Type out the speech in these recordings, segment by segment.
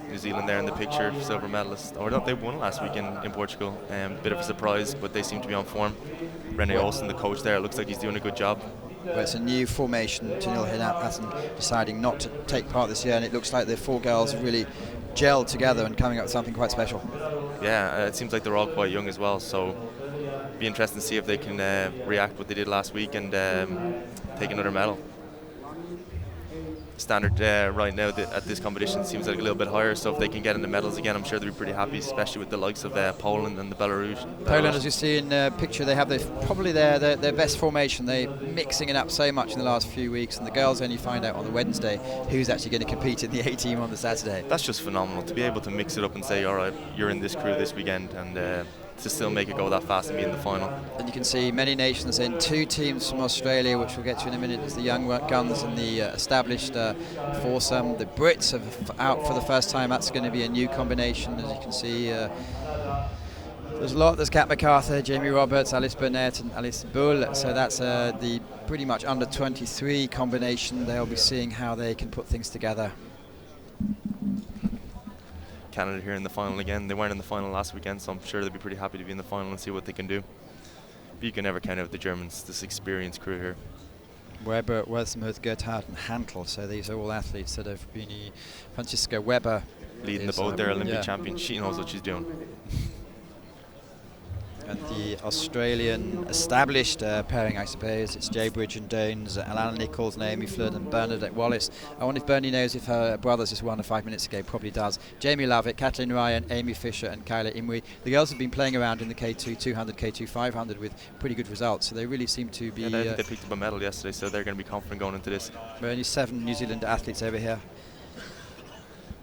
New Zealand there in the picture, silver medalist. Or they won last week in Portugal. Bit of a surprise, but they seem to be on form. Rene Olsen, the coach there, looks like he's doing a good job. Well, it's a new formation. Tanil Hinathan deciding not to take part this year, and it looks like the four girls have really gelled together and coming up with something quite special. Yeah, it seems like they're all quite young as well, so be interesting to see if they can react what they did last week and take another medal. Standard right now at this competition seems like a little bit higher, so if they can get in the medals again, I'm sure they'll be pretty happy, especially with the likes of Poland and the Belarus. Poland, as you see in the picture, they have probably their best formation. They're mixing it up so much in the last few weeks, and the girls only find out on the Wednesday who's actually going to compete in the A team on the Saturday. That's just phenomenal, to be able to mix it up and say, all right, you're in this crew this weekend, and to still make it go that fast and be in the final. And you can see many nations in, 2 teams from Australia, which we'll get to in a minute. There's the young guns and the established foursome. The Brits are out for the first time. That's going to be a new combination, as you can see. There's a lot. There's Kat MacArthur, Jamie Roberts, Alice Burnett and Alice Bull. So that's the pretty much under 23 combination. They'll be seeing how they can put things together. Canada here in the final again. They weren't in the final last weekend, so I'm sure they'll be pretty happy to be in the final and see what they can do. But you can never count out the Germans, this experienced crew here. Weber, Welsmuth, Gerthardt and Hantel, so these are all athletes that have been. Franziska Weber leading the boat there, Olympic champion. She knows what she's doing. And the Australian established pairing, I suppose, it's Jay Bridge and Dones, Alana Nichols, Naomi Flood and Bernadette Wallace. I wonder if Bernie knows if her brothers just won 5 minutes ago. Probably does. Jamie Lovett, Kathleen Ryan, Amy Fisher and Kyla Imwe. The girls have been playing around in the K2 200, K2 500 with pretty good results, so they really seem to be... Yeah, they picked up a medal yesterday, so they're going to be confident going into this. There are only 7 New Zealand athletes over here.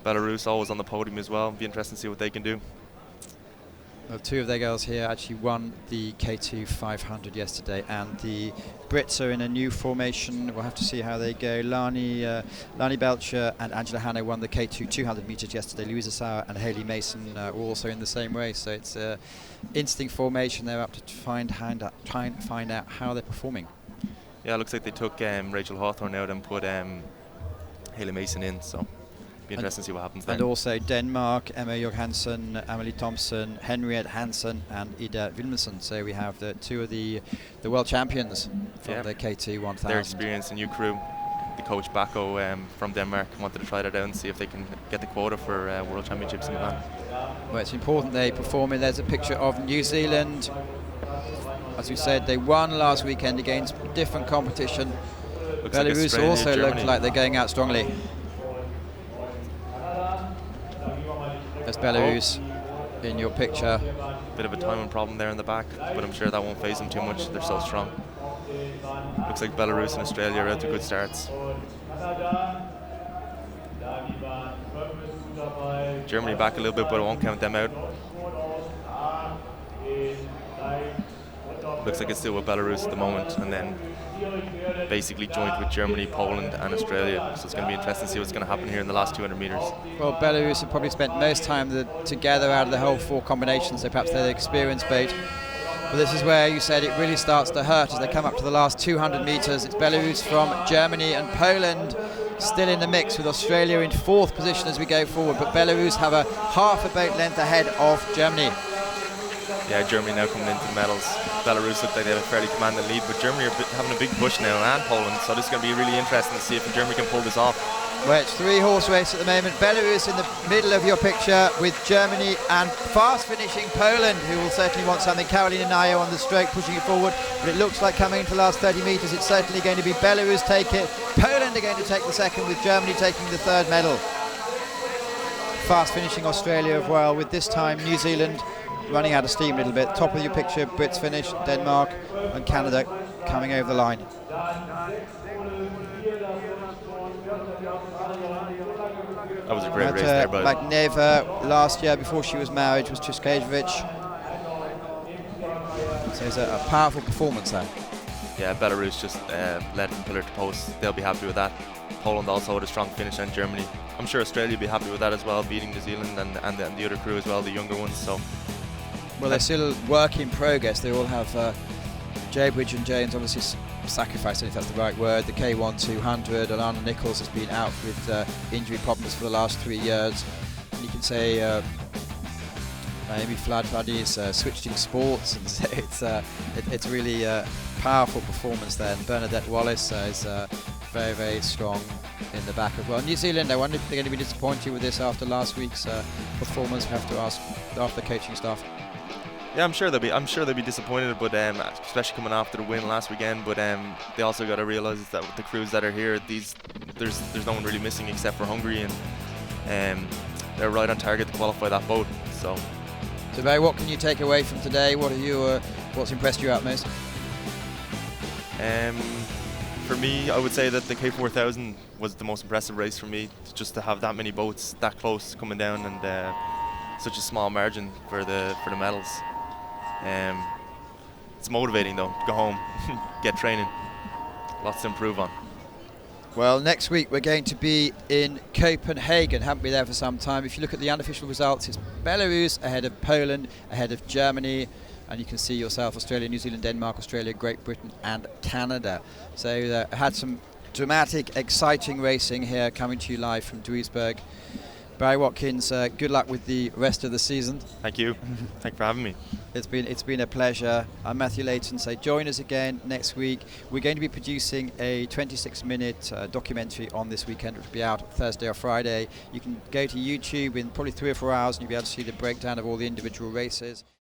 Belarus always on the podium as well. Be interesting to see what they can do. Well, 2 of their girls here actually won the K2 500 yesterday, and the Brits are in a new formation. We'll have to see how they go. Lani Belcher and Angela Hanno won the K2 200 metres yesterday. Louisa Sauer and Hayley Mason were also in the same race, so it's an interesting formation. They're up to try and find out how they're performing. Yeah, it looks like they took Rachel Hawthorne out and put Hayley Mason in, so be interesting to see what happens there. And also Denmark, Emma Johansson, Amelie Thompson, Henriette Hansen and Ida Wilmsen. So we have the 2 of the world champions from the K2 1000. Their experience, a new crew. The coach Bacco from Denmark wanted to try that out and see if they can get the quota for World Championships in Milan. Well, it's important they perform. There's a picture of New Zealand. As we said, they won last weekend against different competition. Looks Belarus like also look like they're going out strongly. There's Belarus in your picture. Bit of a timing problem there in the back, but I'm sure that won't phase them too much. They're so strong. Looks like Belarus and Australia are out to good starts. Germany back a little bit, but I won't count them out. Looks like it's still with Belarus at the moment, and then basically joined with Germany, Poland and Australia. So it's going to be interesting to see what's going to happen here in the last 200 metres. Well, Belarus have probably spent most time together out of the whole 4 combinations, so perhaps they're the experienced boat. But this is where you said it really starts to hurt as they come up to the last 200 metres. It's Belarus from Germany and Poland still in the mix, with Australia in 4th position as we go forward. But Belarus have a half a boat length ahead of Germany. Yeah, Germany now coming into the medals. Belarus look like they have a fairly commanding lead, but Germany are having a big push now, and Poland, so this is going to be really interesting to see if Germany can pull this off. Well, it's 3-horse race at the moment. Belarus in the middle of your picture with Germany, and fast finishing Poland, who will certainly want something. Karolina Nayo on the stroke pushing it forward, but it looks like coming into the last 30 metres it's certainly going to be Belarus take it. Poland are going to take the second, with Germany taking the 3rd medal. Fast finishing Australia as well, with this time New Zealand running out of steam a little bit. Top of your picture, Brits finish, Denmark and Canada coming over the line. That was a great race there, but Magneva last year before she was married was Triskejevic. So it's a powerful performance there. Yeah, Belarus just led from pillar to post. They'll be happy with that. Poland also had a strong finish on Germany. I'm sure Australia will be happy with that as well, beating New Zealand and the other crew as well, the younger ones. So, well, they're still work in progress. They all have Jay Bridge and James obviously sacrificed, if that's the right word. The K1 200, Alana Nichols has been out with injury problems for the last 3 years. And you can say Naomi Flad's switching sports, and so it's really a powerful performance there. And Bernadette Wallace is very, very strong in the back as well. New Zealand, I wonder if they're going to be disappointed with this after last week's performance. We have to ask after the coaching staff. Yeah, I'm sure they'll be disappointed, but especially coming after the win last weekend. But they also got to realise that with the crews that are here, there's no one really missing except for Hungary, and they're right on target to qualify that boat. So Barry, what can you take away from today? What's impressed you out most? For me, I would say that the K4000 was the most impressive race for me. Just to have that many boats that close coming down, and such a small margin for the medals. It's motivating though. Go home, get training. Lots to improve on. Well, next week we're going to be in Copenhagen. Haven't been there for some time. If you look at the unofficial results, it's Belarus ahead of Poland, ahead of Germany, and you can see yourself Australia, New Zealand, Denmark, Australia, Great Britain and Canada. So had some dramatic, exciting racing here, coming to you live from Duisburg. Barry Watkins, good luck with the rest of the season. Thank you. Thank you for having me. It's been a pleasure. I'm Matthew Layton. So join us again next week. We're going to be producing a 26-minute documentary on this weekend, which will be out Thursday or Friday. You can go to YouTube in probably 3 or 4 hours and you'll be able to see the breakdown of all the individual races.